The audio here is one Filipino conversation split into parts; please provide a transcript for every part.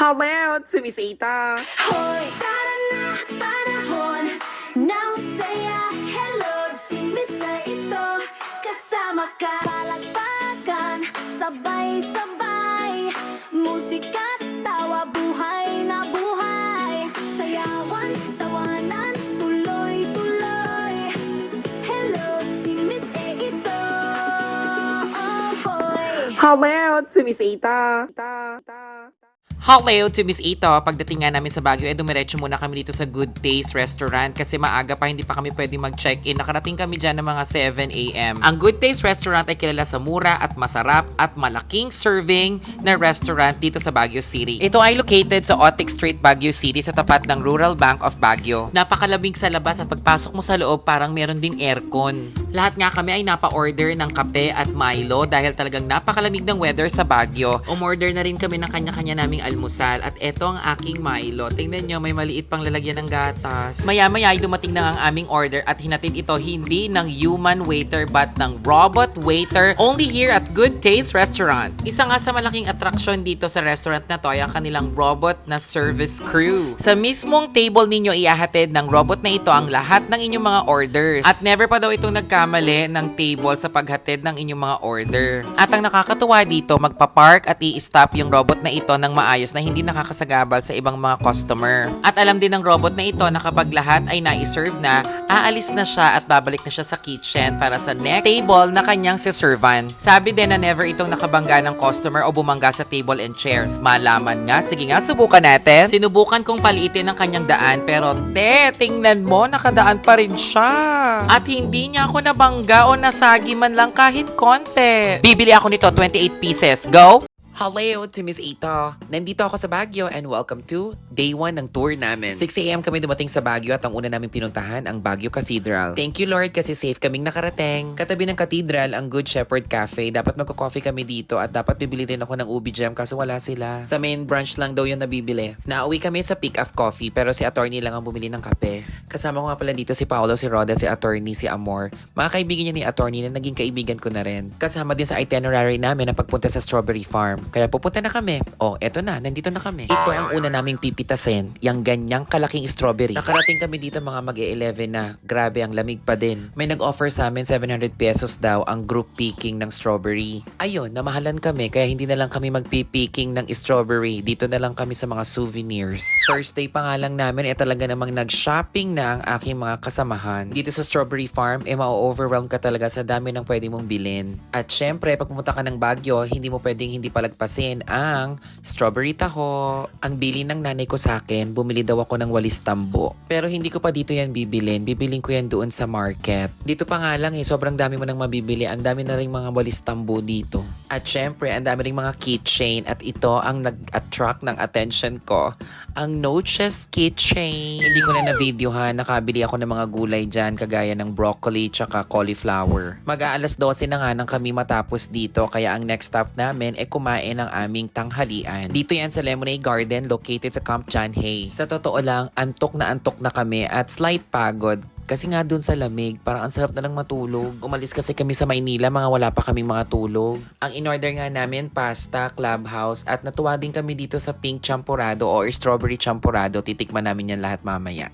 Hello, sumisita. Hoy, tara na, panahon ng saya. Hello, sumisay ito. Kasama ka, palakpakan, sabay-sabay. Musika, tawa, buhay na buhay. Sayawan, tawanan, tuloy-tuloy. Hello, sumisay ito. Oh boy. Hello, sumisita. Hello to Miss Ito. Pagdating nga namin sa Baguio, dumiretso muna kami dito sa Good Taste Restaurant kasi maaga pa, hindi pa kami pwede mag-check-in. Nakarating kami dyan ng mga 7 a.m. Ang Good Taste Restaurant ay kilala sa mura at masarap at malaking serving na restaurant dito sa Baguio City. Ito ay located sa Otic Street, Baguio City sa tapat ng Rural Bank of Baguio. Napakalamig sa labas at pagpasok mo sa loob parang meron ding aircon. Lahat nga kami ay napa-order ng kape at Milo dahil talagang napakalamig ng weather sa Baguio. Umorder na rin kami ng kanya-kanya naming almusal at eto ang aking Milo. Tingnan nyo, may maliit pang lalagyan ng gatas. Maya-maya ay dumating na ang aming order at hinatid ito hindi ng human waiter but ng robot waiter only here at Good Taste Restaurant. Isa nga sa malaking atraksyon dito sa restaurant na to ay ang kanilang robot na service crew. Sa mismong table ninyo iahatid ng robot na ito ang lahat ng inyong mga orders. At never pa daw itong nagkamali ng table sa paghatid ng inyong mga order. At ang nakakatuwa dito, magpa-park at i-stop yung robot na ito ng maayos na hindi nakakasagabal sa ibang mga customer. At alam din ng robot na ito na kapag lahat ay nai-serve na, aalis na siya at babalik na siya sa kitchen para sa next table na kanyang siservan. Sabi din na never itong nakabangga ng customer o bumangga sa table and chairs. Malaman nga, sige nga, subukan natin. Sinubukan kong paliitin ang kanyang daan pero tingnan mo, nakadaan pa rin siya. At hindi niya ako nabangga o nasagi man lang kahit konti. Bibili ako nito, 28 pieces. Go! Hello to Miss Ito. Nandito ako sa Baguio and welcome to day 1 ng tour namin. 6 a.m. kami dumating sa Baguio at ang una namin pinuntahan ang Baguio Cathedral. Thank you Lord kasi safe kaming nakarating. Katabi ng cathedral ang Good Shepherd Cafe. Dapat magko-coffee kami dito at dapat bibili din ako ng ubi jam kaso wala sila. Sa main branch lang daw yun nabibili. Nauwi kami sa Pick Up Coffee pero si attorney lang ang bumili ng kape. Kasama ko nga pala dito si Paolo, si Roda, si attorney, si Amor. Mga kaibigan niya ni attorney na naging kaibigan ko na rin. Kasama din sa itinerary namin ang pagpunta sa Strawberry Farm. Kaya pupunta na kami. Oh, eto na, nandito na kami. Ito ang una naming pipitasin, yung ganyang kalaking strawberry. Nakarating kami dito mga mag-11 na. Grabe, ang lamig pa din. May nag-offer sa amin 700 pesos daw ang group picking ng strawberry. Ayun, namahalan kami kaya hindi na lang kami magpipicking ng strawberry. Dito na lang kami sa mga souvenirs. First day pa nga lang namin, talaga namang nag-shopping na ang aking mga kasamahan. Dito sa Strawberry Farm, ma-overwhelm ka talaga sa dami ng pwede mong bilhin. At syempre, pag pumunta ka ng Baguio, hindi mo pwedeng hindi palagpasin ang strawberry taho. Ang bili ng nanay ko sa akin, bumili daw ako ng walis tambo. Pero hindi ko pa dito yan bibilin. Bibilin ko yan doon sa market. Dito pa nga lang sobrang dami mo nang mabibili. Ang dami na rin mga walis tambo dito. At syempre, ang dami rin mga keychain. At ito ang nag-attract ng attention ko. Ang Noches keychain. Hindi ko na na-videohan. Nakabili ako ng mga gulay dyan kagaya ng broccoli tsaka cauliflower. Mag-aalas 12 na nga nang kami matapos dito. Kaya ang next stop namin kumain ng aming tanghalian. Dito yan sa Lemonade Garden located sa Camp John Hay. Sa totoo lang, antok na kami at slight pagod. Kasi nga dun sa lamig, parang ang sarap na lang matulog. Umalis kasi kami sa Maynila, mga wala pa kaming mga tulog. Ang in-order nga namin, pasta, clubhouse, at natuwa din kami dito sa pink champurrado or strawberry champurrado. Titikman namin yan lahat mamaya.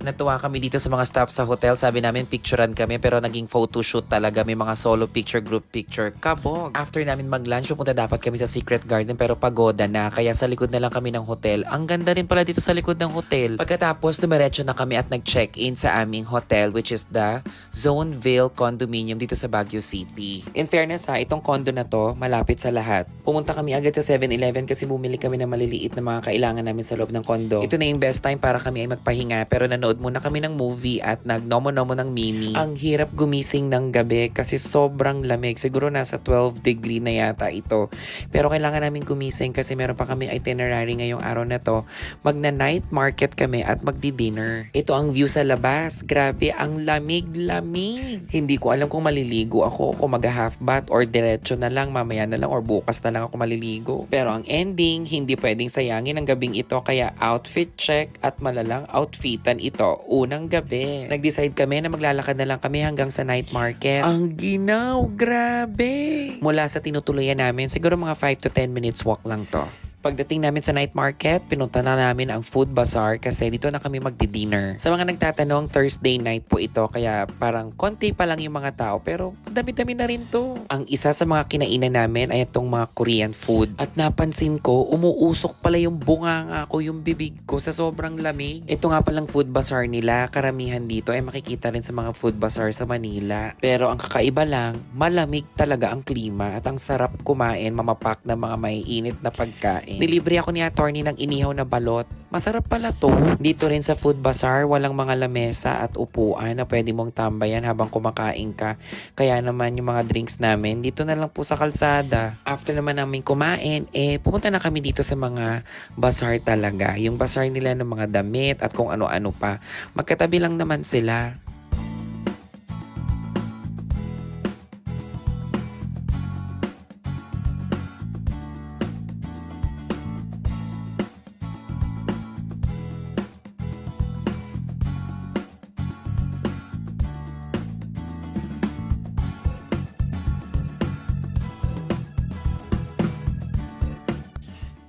Natuwa kami dito sa mga staff sa hotel. Sabi namin picturean kami pero naging photoshoot talaga. May mga solo picture, group picture. Kabog! After namin mag-lunch, pupunta dapat kami sa Secret Garden pero pagoda na. Kaya sa likod na lang kami ng hotel. Ang ganda rin pala dito sa likod ng hotel. Pagkatapos, dumiretso na kami at nag-check-in sa aming hotel which is the Zoneville Condominium dito sa Baguio City. In fairness itong condo na to, malapit sa lahat. Pumunta kami agad sa 7-Eleven kasi bumili kami ng maliliit na mga kailangan namin sa loob ng condo. Ito na yung best time para kami ay magpahinga pero nanood nanood muna kami ng movie at nagnomo-nomo ng mini. Ang hirap gumising ng gabi kasi sobrang lamig. Siguro nasa 12 degree na yata ito. Pero kailangan namin gumising kasi meron pa kami itinerary ngayong araw na to. Magna-night market kami at magdi-dinner. Ito ang view sa labas. Grabe, ang lamig-lamig. Hindi ko alam kung maliligo ako, kung mag-half bath or diretso na lang, mamaya na lang or bukas na lang ako maliligo. Pero ang ending, hindi pwedeng sayangin ang gabing ito kaya outfit check at malalang outfitan ito unang gabi. Nag-decide kami na maglalakad na lang kami hanggang sa night market. Ang ginaw, grabe! Mula sa tinutuluyan namin, siguro mga 5 to 10 minutes walk lang to. Pagdating namin sa night market, pinunta na namin ang food bazaar kasi dito na kami magdi-dinner. Sa mga nagtatanong, Thursday night po ito kaya parang konti pa lang yung mga tao pero dami-dami na rin to. Ang isa sa mga kinainan namin ay itong mga Korean food. At napansin ko, umuusok pala yung bunganga ko, yung bibig ko sa sobrang lamig. Ito nga palang food bazaar nila, karamihan dito ay makikita rin sa mga food bazaar sa Manila. Pero ang kakaiba lang, malamig talaga ang klima at ang sarap kumain, mamapak na mga maiinit na pagkain. Nilibre ako ni attorney ng inihaw na balot. Masarap pala to. Dito rin sa food bazaar, walang mga lamesa at upuan na pwede mong tambayan habang kumakain ka. Kaya naman yung mga drinks namin, dito na lang po sa kalsada. After naman namin kumain, pumunta na kami dito sa mga bazaar talaga. Yung bazaar nila ng mga damit at kung ano-ano pa. Magkatabi lang naman sila.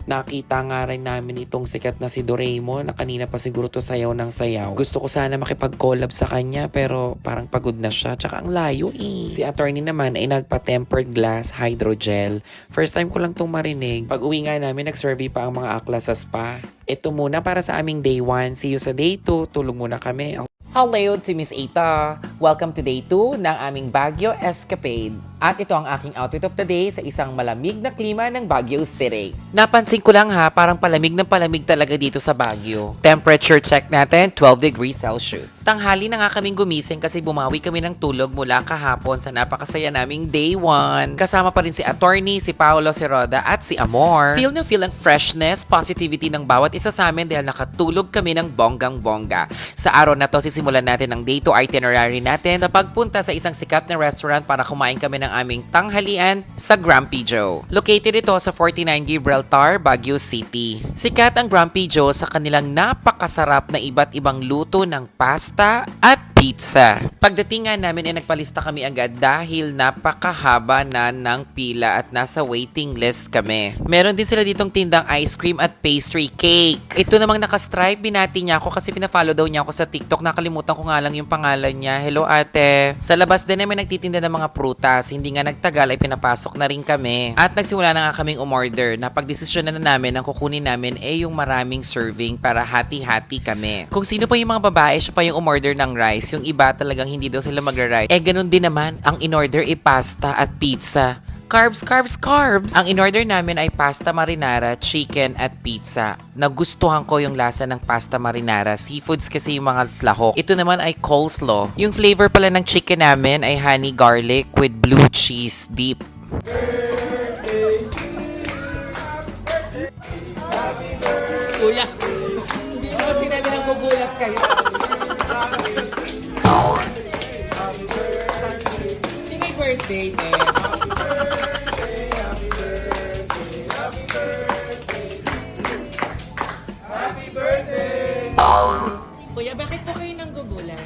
Nakita nga rin namin itong sikat na si Doraemon na kanina pa siguro to sayaw ng sayaw. Gusto ko sana makipag-collab sa kanya pero parang pagod na siya. Tsaka ang layo eh. Si attorney naman ay nagpa-tempered glass hydrogel. First time ko lang tong marinig. Pag uwi nga namin, nag-survey pa ang mga akla sa spa. Ito muna para sa aming day 1. See you sa day 2. Tulog muna kami. Hello to Miss Ita! Welcome to day 2 ng aming Baguio Escapade. At ito ang aking outfit of the day sa isang malamig na klima ng Baguio City. Napansin ko lang ha, parang palamig na palamig talaga dito sa Baguio. Temperature check natin, 12 degrees Celsius. Tanghali na nga kaming gumising kasi bumawi kami ng tulog mula kahapon sa napakasaya naming day 1. Kasama pa rin si attorney, si Paolo, si Roda at si Amor. Feel ang freshness, positivity ng bawat isa sa amin dahil nakatulog kami ng bonggang-bongga. Sa araw na to, simulan natin ang day 2 itinerary natin sa pagpunta sa isang sikat na restaurant para kumain kami ng aming tanghalian sa Grumpy Joe. Located ito sa 49 Gibraltar, Baguio City. Sikat ang Grumpy Joe sa kanilang napakasarap na iba't ibang luto ng pasta at pizza. Pagdating nga namin ay nagpalista kami agad dahil napakahaba na ng pila at nasa waiting list kami. Meron din sila ditong tindang ice cream at pastry cake. Ito namang naka-stripe, binati niya ako kasi pina-follow daw niya ako sa TikTok. Nakalimutan ko nga lang yung pangalan niya. Hello ate. Sa labas din namin nagtitinda ng mga prutas. Hindi nga nagtagal ay pinapasok na rin kami. At nagsimula na nga kaming umorder. Napagdesisyon na namin ang kukunin namin ay yung maraming serving para hati-hati kami. Kung sino pa yung mga babae, siya pa yung umorder ng rice. Yung iba talagang hindi daw sila magra-rice. Ganun din naman, ang in-order ay pasta at pizza. Carbs, carbs, carbs! Ang in-order namin ay pasta marinara, chicken at pizza. Nagustuhan ko yung lasa ng pasta marinara. Seafoods kasi yung mga lahok. Ito naman ay coleslaw. Yung flavor pala ng chicken namin ay honey garlic with blue cheese dip. Kuya, hindi mo sinabi ng gugulat kayo. Sino yung birthday eh? Happy birthday! Kuya, bakit po kayo nang gugulat?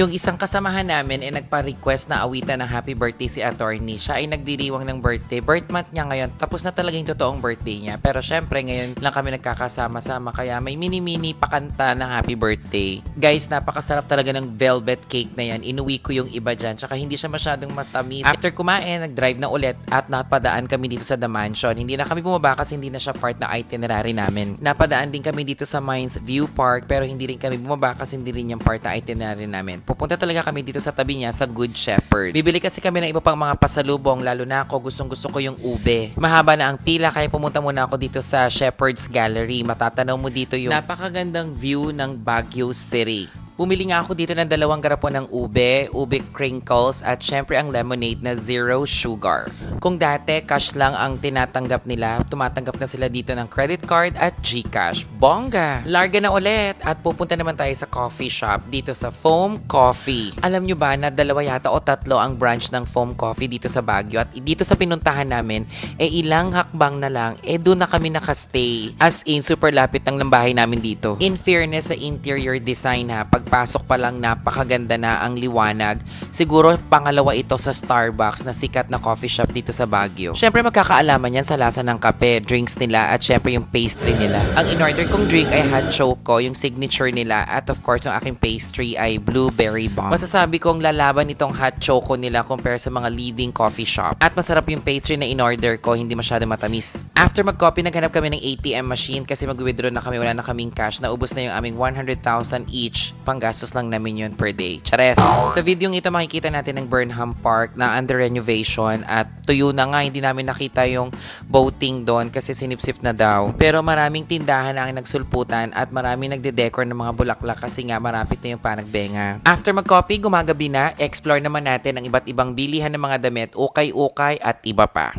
Yung isang kasamahan namin ay nagpa-request na awitan ng happy birthday si attorney. Siya ay nagdiriwang ng birthday. Birth month niya ngayon. Tapos na talaga yung totoong birthday niya. Pero syempre, ngayon lang kami nagkakasama-sama. Kaya may mini-mini pakanta ng happy birthday. Guys, napakasarap talaga ng velvet cake na yan. Inuwi ko yung iba dyan. Tsaka hindi siya masyadong matamis. After kumain, nag-drive na ulit at napadaan kami dito sa The Mansion. Hindi na kami bumaba kasi hindi na siya part na itinerary namin. Napadaan din kami dito sa Mines View Park pero hindi rin kami bumaba kasi hindi rin yung part na itinerary namin. pupunta talaga kami dito sa tabi niya sa Good Shepherd. Bibili kasi kami ng iba pang mga pasalubong, lalo na ako gustong-gusto ko yung ube. Mahaba na ang pila kaya pumunta muna ako dito sa Shepherd's Gallery. Matatanaw mo dito yung napakagandang view ng Baguio City. Bumili nga ako dito ng 2 garapon ng ube crinkles at syempre ang lemonade na zero sugar. Kung dati cash lang ang tinatanggap nila, tumatanggap na sila dito ng credit card at GCash. Bongga! Larga na ulit at pupunta naman tayo sa coffee shop dito sa Foam Coffee. Alam nyo ba na 2 yata o 3 ang branch ng Foam Coffee dito sa Baguio at dito sa pinuntahan namin, ilang hakbang na lang, doon na kami nakastay. As in, super lapit ng lambahay namin dito. In fairness sa interior design ha, pagpasok pa lang napakaganda na ang liwanag. Siguro pangalawa ito sa Starbucks na sikat na coffee shop dito sa Baguio. Syempre magkakaalaman yan sa lasa ng kape, drinks nila at syempre yung pastry nila. Ang in-order kong drink ay hot choco, yung signature nila at of course yung aking pastry ay blueberry bomb. Masasabi kong lalaban itong hot choco nila compare sa mga leading coffee shop. At masarap yung pastry na in-order ko, hindi masyado matamis. After mag-coffee, naghanap kami ng ATM machine kasi mag-withdraw na kami, wala na kaming cash. Naubos na yung aming 100,000 each. Panggastos lang namin yun per day. Chares! Sa video ito makikita natin ng Burnham Park na under renovation at tuyo na nga, hindi namin nakita yung boating doon kasi sinipsip na daw. Pero maraming tindahan na ang nagsulputan at maraming nagde-decor ng mga bulaklak kasi nga marapit na yung panagbenga. After mag-coffee, gumagabi na, explore naman natin ang iba't ibang bilihan ng mga damit, ukay-ukay at iba pa.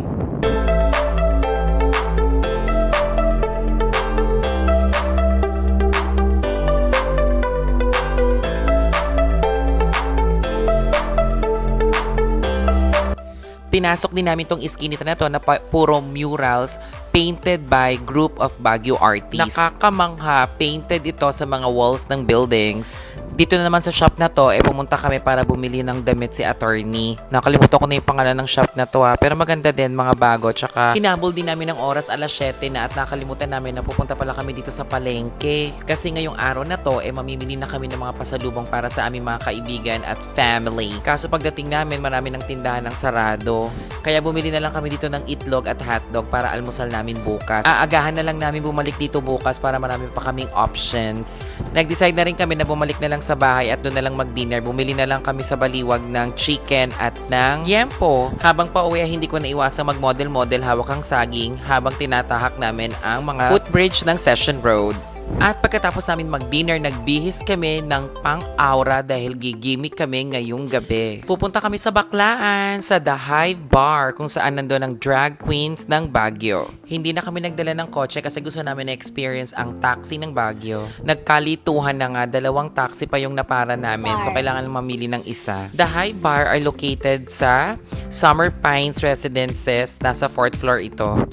Pinasok din namin tong iskinita na to na puro murals painted by group of Baguio artists. Nakakamangha, painted ito sa mga walls ng buildings. Dito na naman sa shop na to, pumunta kami para bumili ng damit si attorney. Nakalimutan ko na yung pangalan ng shop na to pero maganda din, mga bago. Tsaka hinabol din namin ng oras, alas 7 na at nakalimutan namin na pupunta pala kami dito sa palengke. Kasi ngayong araw na to, mamimili na kami ng mga pasalubong para sa aming mga kaibigan at family. Kaso pagdating namin, marami ng tindahan ng sarado. Kaya bumili na lang kami dito ng itlog at hotdog para almusal namin bukas. Aagahan na lang namin bumalik dito bukas para marami pa kaming options. Nag-decide na rin kami na bumalik na lang sa bahay at doon na lang mag-dinner. Bumili na lang kami sa Baliwag ng chicken at ng yempo. Habang pauwi hindi ko naiwasang mag-model-model hawak ang saging habang tinatahak namin ang mga footbridge ng Session Road. At pagkatapos namin mag-dinner, nagbihis kami ng pang-aura dahil gigimik kami ngayong gabi. Pupunta kami sa Baklaan, sa The Hive Bar, kung saan nandun ang drag queens ng Baguio. Hindi na kami nagdala ng kotse kasi gusto namin na-experience ang taxi ng Baguio. Nagkalituhan na nga, 2 taxi pa yung napara namin, so kailangan mamili ng isa. The Hive Bar are located sa Summer Pines Residences, nasa 4th floor ito.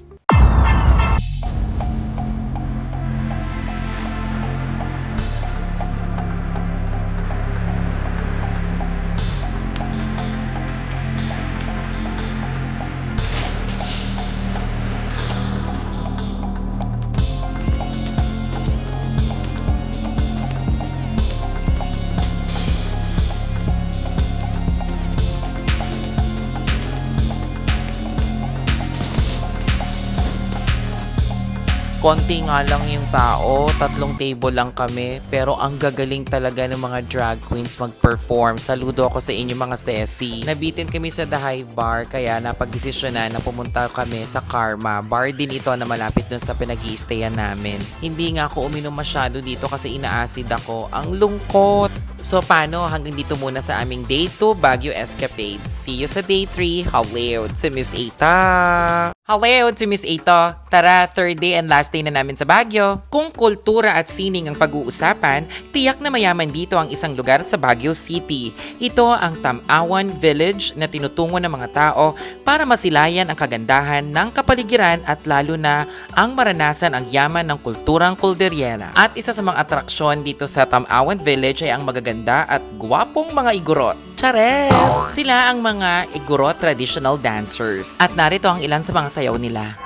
Konti nga lang yung tao, 3 table lang kami, pero ang gagaling talaga ng mga drag queens mag-perform. Saludo ako sa inyo mga sesi. Nabitin kami sa The Hive Bar, kaya napag-desisyonan na pumunta kami sa Karma. Bar din ito na malapit dun sa pinag-i-stayan namin. Hindi nga ako uminom masyado dito kasi ina-acid ako. Ang lungkot! So paano, hanggang dito muna sa aming Day 2 Baguio Escapades. See you sa Day 3. Hello, si Miss Ita! Hello, si Miss Ito. Tara, 3rd day and last day na namin sa Baguio. Kung kultura at sining ang pag-uusapan, tiyak na mayaman dito ang isang lugar sa Baguio City. Ito ang Tamawan Village na tinutungo ng mga tao para masilayan ang kagandahan ng kapaligiran at lalo na ang maranasan ang yaman ng kulturang kulderyera. At isa sa mga atraksyon dito sa Tamawan Village ay ang magaganda at gwapong mga igorot. Chares! Sila ang mga igorot traditional dancers. At narito ang ilan sa mga sayaw nila.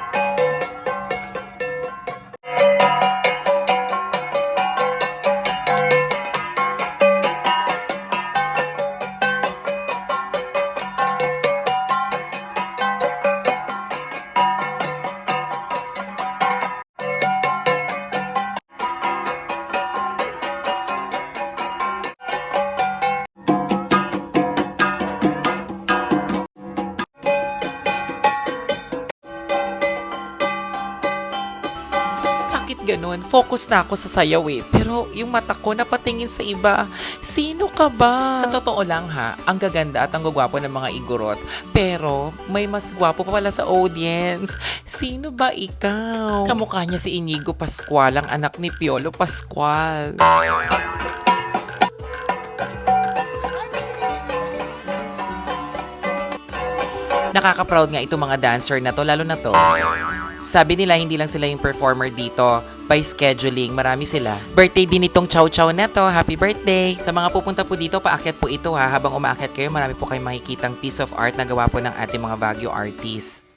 Nakafocus na ako sa sayaw eh. Pero yung mata ko napatingin sa iba. Sino ka ba? Sa totoo lang ha, ang gaganda at ang gagwapo ng mga igorot. Pero may mas gwapo pa pala sa audience. Sino ba ikaw? Kamukha niya si Inigo Pascual, ang anak ni Piolo Pascual. Nakaka-proud nga itong mga dancer na to, lalo na to. Sabi nila hindi lang sila yung performer dito. By scheduling, marami sila. Birthday din itong Chow Chow na to. Happy birthday! Sa mga pupunta po dito, paakyat po ito ha. Habang umaakyat kayo, marami po kayong makikitang piece of art na gawa po ng ating mga Baguio artists.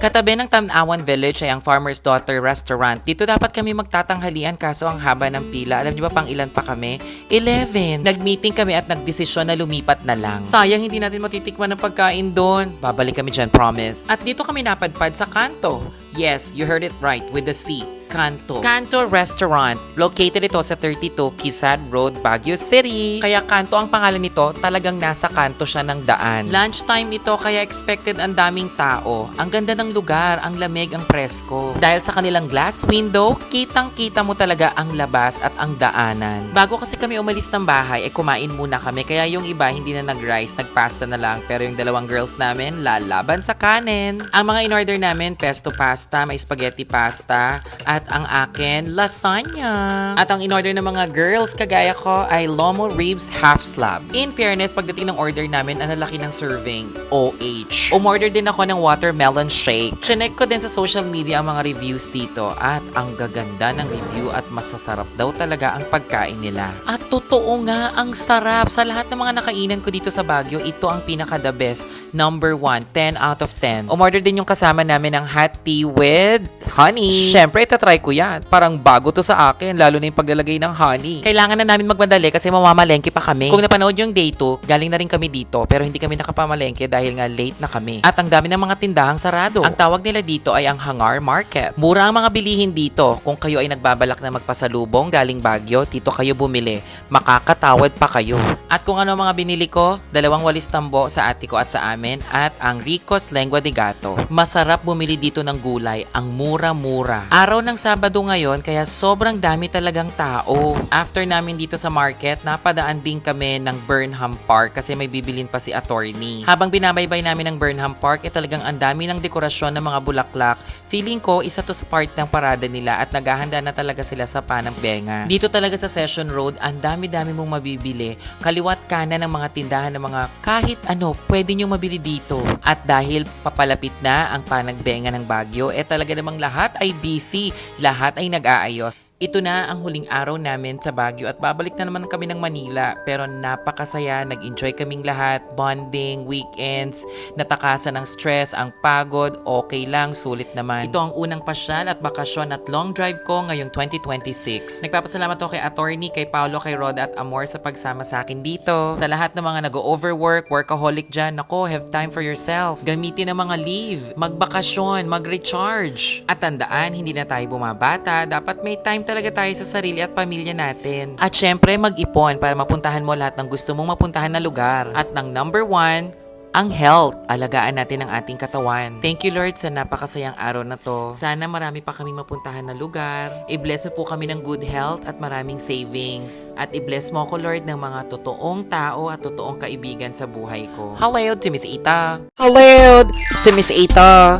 Katabi ng Tanawan Village ay ang Farmer's Daughter Restaurant. Dito dapat kami magtatanghalian kaso ang haba ng pila. Alam niyo ba pang ilan pa kami? 11. Nag-meeting kami at nagdesisyon na lumipat na lang. Sayang hindi natin matitikman ng pagkain doon. Babalik kami dyan, promise. At dito kami napadpad sa Kanto. Yes, you heard it right, with the C. Kanto. Kanto Restaurant. Located ito sa 32 Quezon Road, Baguio City. Kaya Kanto ang pangalan nito, talagang nasa kanto siya ng daan. Lunchtime ito, kaya expected ang daming tao. Ang ganda ng lugar, ang lamig, ang presko. Dahil sa kanilang glass window, kitang-kita mo talaga ang labas at ang daanan. Bago kasi kami umalis ng bahay, kumain muna kami. Kaya yung iba hindi na nag-rice, nag-pasta na lang. Pero yung dalawang girls namin, lalaban sa kanin. Ang mga in-order namin, pesto pasta, may spaghetti pasta, at ang akin, lasagna. At ang in-order ng mga girls, kagaya ko, ay Lomo Ribs Half Slab. In fairness, pagdating ng order namin, ang lalaki ng serving, OH. Umorder din ako ng watermelon shake. Chinek ko din sa social media ang mga reviews dito at ang gaganda ng review at masasarap daw talaga ang pagkain nila. At totoo nga, ang sarap. Sa lahat ng mga nakainan ko dito sa Baguio, ito ang pinaka the best. Number 1, 10 out of 10. Umorder din yung kasama namin ng hot tea with honey. Syempre, itatry ko yan. Parang bago to sa akin, lalo na yung paglalagay ng honey. Kailangan na namin magmadali kasi mamamalengke pa kami. Kung napanood yung day 2, galing na rin kami dito pero hindi kami nakapamalengke dahil nga late na kami. At ang dami ng mga tindahang sarado. Ang tawag nila dito ay ang Hangar Market. Mura ang mga bilihin dito. Kung kayo ay nagbabalak na magpasalubong galing Baguio, dito kayo bumili. Makakatawad pa kayo. At kung ano ang mga binili ko, 2 walis tambo sa ate ko at sa amin at ang Rico's Lengua de Gato. Masarap bumili dito ng gulay. Ang mura-mura. Araw ng Sabado ngayon kaya sobrang dami talagang tao. After namin dito sa market, napadaan din kami ng Burnham Park kasi may bibilin pa si attorney. Habang binabaybay namin ng Burnham Park, talagang ang dami ng dekorasyon ng mga bulaklak. Feeling ko, isa to sa part ng parada nila at naghahanda na talaga sila sa Panang Benga. Dito talaga sa Session Road, ang dami-dami mong mabibili. Kaliwat kanan ng mga tindahan ng mga kahit ano, pwede nyo mabili dito. At dahil papalapit na ang Panang Benga ng Baguio, talaga namang lahat ay busy. Lahat ay nag-aayos. Ito na ang huling araw namin sa Baguio at babalik na naman kami ng Manila. Pero napakasaya, nag-enjoy kaming lahat, bonding, weekends, natakasan ng stress, ang pagod, okay lang, sulit naman. Ito ang unang pasyal at bakasyon at long drive ko ngayong 2026. Nagpapasalamat ako kay attorney, kay Paolo, kay Roda at Amor sa pagsama sa akin dito. Sa lahat ng mga nag-overwork, workaholic dyan, nako, have time for yourself. Gamitin ang mga leave, magbakasyon, mag-recharge. At tandaan, hindi na tayo bumabata, dapat may time talaga tayo sa sarili at pamilya natin. At syempre, mag-ipon para mapuntahan mo lahat ng gusto mong mapuntahan na lugar. At ng number 1, ang health. Alagaan natin ang ating katawan. Thank you Lord sa napakasayang araw na to. Sana marami pa kaming mapuntahan na lugar. I-bless mo po kami ng good health at maraming savings. At i-bless mo ako Lord ng mga totoong tao at totoong kaibigan sa buhay ko. Hello, si Miss Ita. Hello, si Miss Ita.